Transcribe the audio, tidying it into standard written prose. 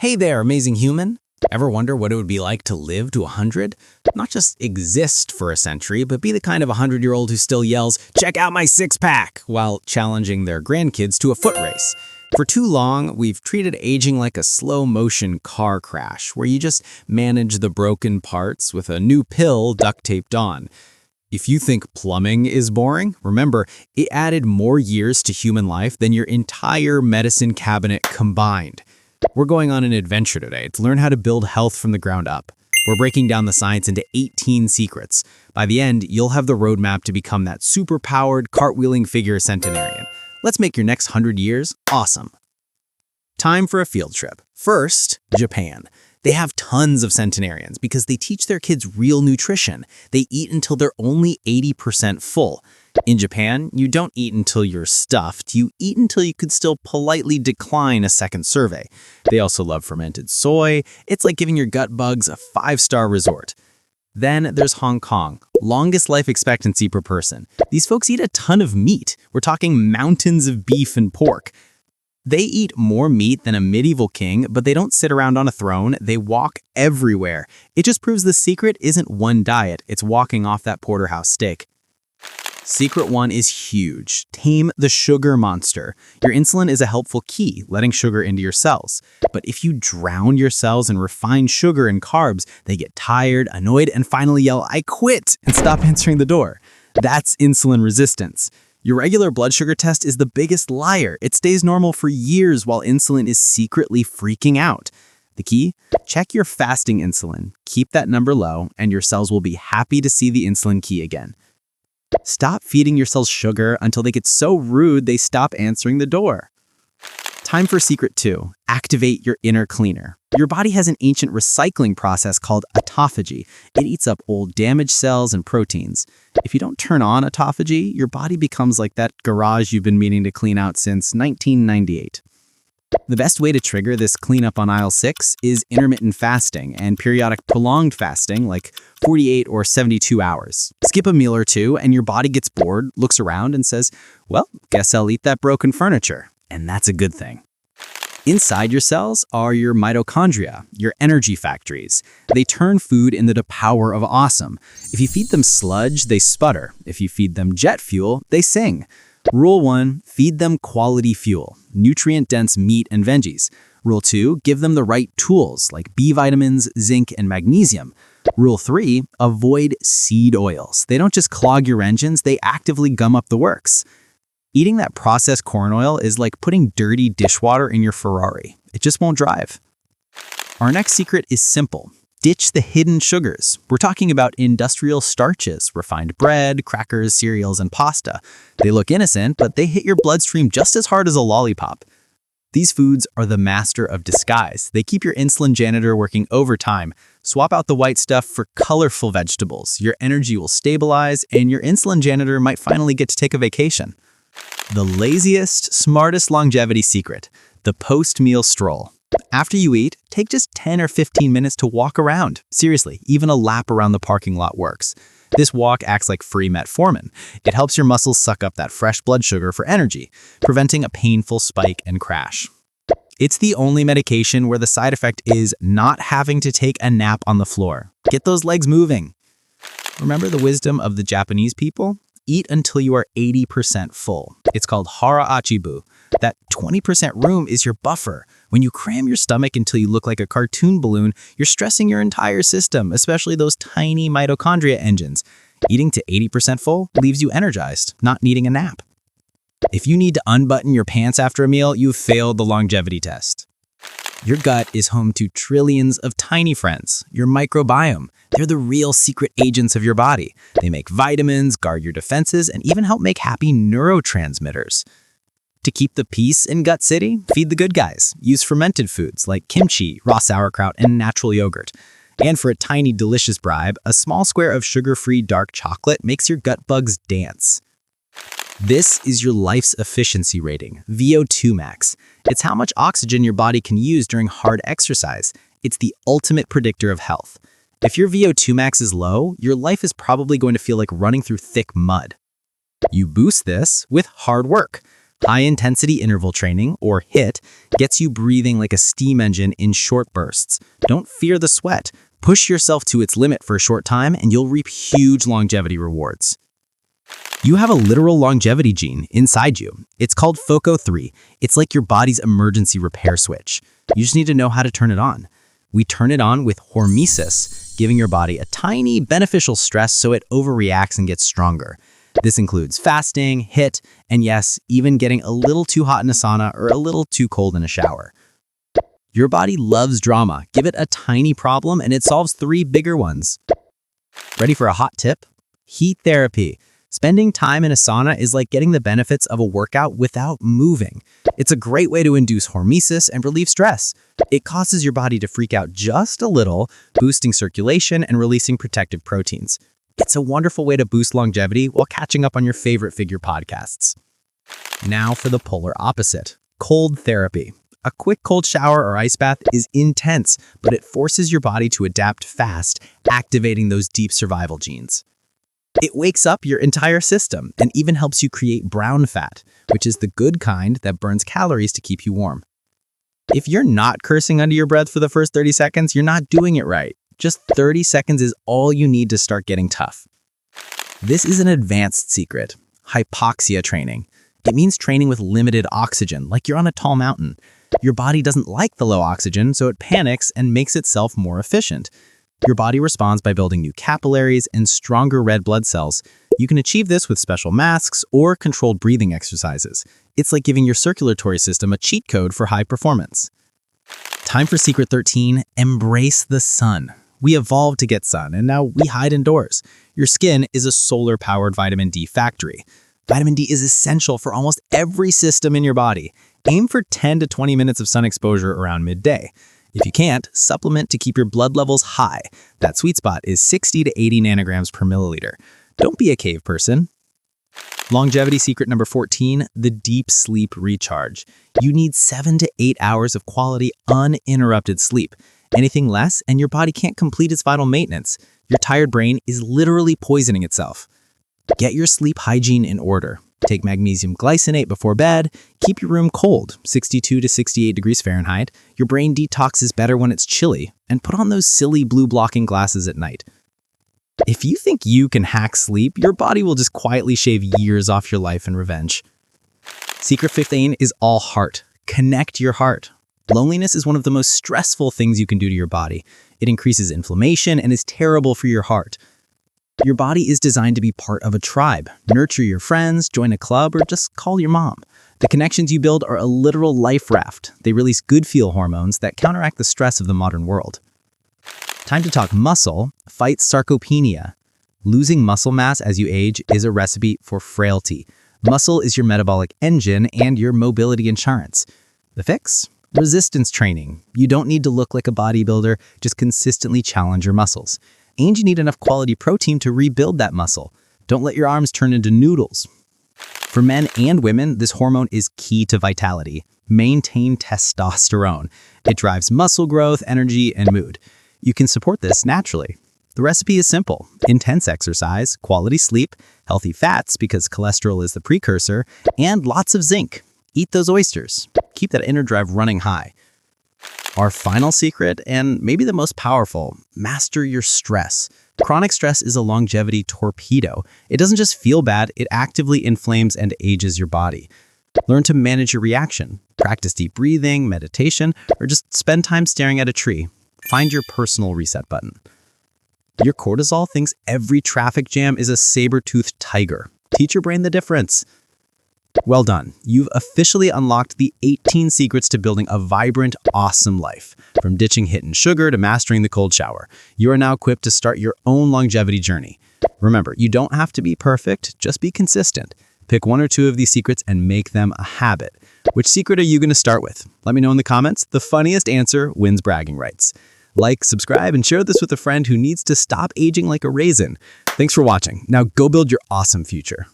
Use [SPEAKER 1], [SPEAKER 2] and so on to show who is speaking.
[SPEAKER 1] Hey there, amazing human! Ever wonder what it would be like to live to 100? Not just exist for a century, but be the kind of 100-year-old who still yells, "Check out my six-pack!" while challenging their grandkids to a foot race. For too long, we've treated aging like a slow-motion car crash, where you just manage the broken parts with a new pill duct-taped on. If you think plumbing is boring, remember, it added more years to human life than your entire medicine cabinet combined. We're going on an adventure today to learn how to build health from the ground up. We're breaking down the science into 18 secrets. By the end, you'll have the roadmap to become that super-powered, cartwheeling figure centenarian. Let's make your next 100 years awesome. Time for a field trip. First, Japan. They have tons of centenarians because they teach their kids real nutrition. They eat until they're only 80% full. In Japan, you don't eat until you're stuffed. You eat until you could still politely decline a second survey. They also love fermented soy. It's like giving your gut bugs a 5-star resort. Then there's Hong Kong, longest life expectancy per person. These folks eat a ton of meat. We're talking mountains of beef and pork. They eat more meat than a medieval king, but they don't sit around on a throne. They walk everywhere. It just proves the secret isn't one diet. It's walking off that porterhouse steak. Secret 1 is huge. Tame the sugar monster. Your insulin is a helpful key, letting sugar into your cells. But if you drown your cells in refined sugar and carbs, they get tired, annoyed, and finally yell, "I quit," and stop answering the door. That's insulin resistance. Your regular blood sugar test is the biggest liar. It stays normal for years while insulin is secretly freaking out. The key? Check your fasting insulin. Keep that number low, and your cells will be happy to see the insulin key again. Stop feeding your cells sugar until they get so rude they stop answering the door. Time for secret 2. Activate your inner cleaner. Your body has an ancient recycling process called autophagy. It eats up old damaged cells and proteins. If you don't turn on autophagy, your body becomes like that garage you've been meaning to clean out since 1998. The best way to trigger this cleanup on aisle 6 is intermittent fasting and periodic prolonged fasting like 48 or 72 hours. Skip a meal or two and your body gets bored, looks around and says, "Well, guess I'll eat that broken furniture." And that's a good thing. Inside your cells are your mitochondria, your energy factories. They turn food into the power of awesome. If you feed them sludge, they sputter. If you feed them jet fuel, they sing. Rule 1, feed them quality fuel, nutrient-dense meat and veggies. Rule 2, give them the right tools like B vitamins, zinc, and magnesium. Rule 3, avoid seed oils. They don't just clog your engines, they actively gum up the works. Eating that processed corn oil is like putting dirty dishwater in your Ferrari. It just won't drive. Our next secret is simple. Ditch the hidden sugars. We're talking about industrial starches, refined bread, crackers, cereals, and pasta. They look innocent, but they hit your bloodstream just as hard as a lollipop. These foods are the master of disguise. They keep your insulin janitor working overtime. Swap out the white stuff for colorful vegetables. Your energy will stabilize, and your insulin janitor might finally get to take a vacation. The laziest, smartest longevity secret, the post-meal stroll. After you eat, take just 10 or 15 minutes to walk around. Seriously, even a lap around the parking lot works. This walk acts like free metformin. It helps your muscles suck up that fresh blood sugar for energy, preventing a painful spike and crash. It's the only medication where the side effect is not having to take a nap on the floor. Get those legs moving. Remember the wisdom of the Japanese people? Eat until you are 80% full. It's called hara achibu. That 20% room is your buffer. When you cram your stomach until you look like a cartoon balloon, you're stressing your entire system, especially those tiny mitochondria engines. Eating to 80% full leaves you energized, not needing a nap. If you need to unbutton your pants after a meal, you've failed the longevity test. Your gut is home to trillions of tiny friends, your microbiome. They're the real secret agents of your body. They make vitamins, guard your defenses, and even help make happy neurotransmitters. To keep the peace in Gut City, feed the good guys. Use fermented foods like kimchi, raw sauerkraut, and natural yogurt. And for a tiny, delicious bribe, a small square of sugar-free dark chocolate makes your gut bugs dance. This is your life's efficiency rating, VO2 Max. It's how much oxygen your body can use during hard exercise. It's the ultimate predictor of health. If your VO2 Max is low, your life is probably going to feel like running through thick mud. You boost this with hard work. High-intensity interval training, or HIIT, gets you breathing like a steam engine in short bursts. Don't fear the sweat. Push yourself to its limit for a short time and you'll reap huge longevity rewards. You have a literal longevity gene inside you. It's called VO2 Max. It's like your body's emergency repair switch. You just need to know how to turn it on. We turn it on with hormesis, giving your body a tiny beneficial stress so it overreacts and gets stronger. This includes fasting, HIIT, and yes, even getting a little too hot in a sauna or a little too cold in a shower. Your body loves drama. Give it a tiny problem and it solves 3 bigger ones. Ready for a hot tip? Heat therapy. Spending time in a sauna is like getting the benefits of a workout without moving. It's a great way to induce hormesis and relieve stress. It causes your body to freak out just a little, boosting circulation and releasing protective proteins. It's a wonderful way to boost longevity while catching up on your favorite figure podcasts. Now for the polar opposite, cold therapy. A quick cold shower or ice bath is intense, but it forces your body to adapt fast, activating those deep survival genes. It wakes up your entire system and even helps you create brown fat, which is the good kind that burns calories to keep you warm. If you're not cursing under your breath for the first 30 seconds, you're not doing it right. Just 30 seconds is all you need to start getting tough. This is an advanced secret, hypoxia training. It means training with limited oxygen, like you're on a tall mountain. Your body doesn't like the low oxygen, so it panics and makes itself more efficient. Your body responds by building new capillaries and stronger red blood cells. You can achieve this with special masks or controlled breathing exercises. It's like giving your circulatory system a cheat code for high performance. Time for Secret 13, embrace the sun. We evolved to get sun, and now we hide indoors. Your skin is a solar-powered vitamin D factory. Vitamin D is essential for almost every system in your body. Aim for 10 to 20 minutes of sun exposure around midday. If you can't, supplement to keep your blood levels high. That sweet spot is 60 to 80 nanograms per milliliter. Don't be a cave person. Longevity secret number 14, the deep sleep recharge. You need 7 to 8 hours of quality, uninterrupted sleep. Anything less, and your body can't complete its vital maintenance. Your tired brain is literally poisoning itself. Get your sleep hygiene in order. Take magnesium glycinate before bed. Keep your room cold, 62 to 68 degrees Fahrenheit. Your brain detoxes better when it's chilly. And put on those silly blue blocking glasses at night. If you think you can hack sleep, your body will just quietly shave years off your life in revenge. Secret 15 is all heart. Connect your heart. Loneliness is one of the most stressful things you can do to your body. It increases inflammation and is terrible for your heart. Your body is designed to be part of a tribe. Nurture your friends, join a club, or just call your mom. The connections you build are a literal life raft. They release good feel hormones that counteract the stress of the modern world. Time to talk muscle. Fight sarcopenia. Losing muscle mass as you age is a recipe for frailty. Muscle is your metabolic engine and your mobility insurance. The fix? Resistance training. You don't need to look like a bodybuilder, just consistently challenge your muscles. And you need enough quality protein to rebuild that muscle. Don't let your arms turn into noodles. For men and women, this hormone is key to vitality. Maintain testosterone. It drives muscle growth, energy, and mood. You can support this naturally. The recipe is simple. Intense exercise, quality sleep, healthy fats because cholesterol is the precursor, and lots of zinc. Eat those oysters. Keep that inner drive running high. Our final secret, and maybe the most powerful, master your stress. Chronic stress is a longevity torpedo. It doesn't just feel bad, it actively inflames and ages your body. Learn to manage your reaction. Practice deep breathing, meditation, or just spend time staring at a tree. Find your personal reset button. Your cortisol thinks every traffic jam is a saber-toothed tiger. Teach your brain the difference. Well done. You've officially unlocked the 18 secrets to building a vibrant, awesome life. From ditching HIIT and sugar to mastering the cold shower, you are now equipped to start your own longevity journey. Remember, you don't have to be perfect, just be consistent. Pick 1 or 2 of these secrets and make them a habit. Which secret are you going to start with? Let me know in the comments. The funniest answer wins bragging rights. Like, subscribe, and share this with a friend who needs to stop aging like a raisin. Thanks for watching. Now go build your awesome future.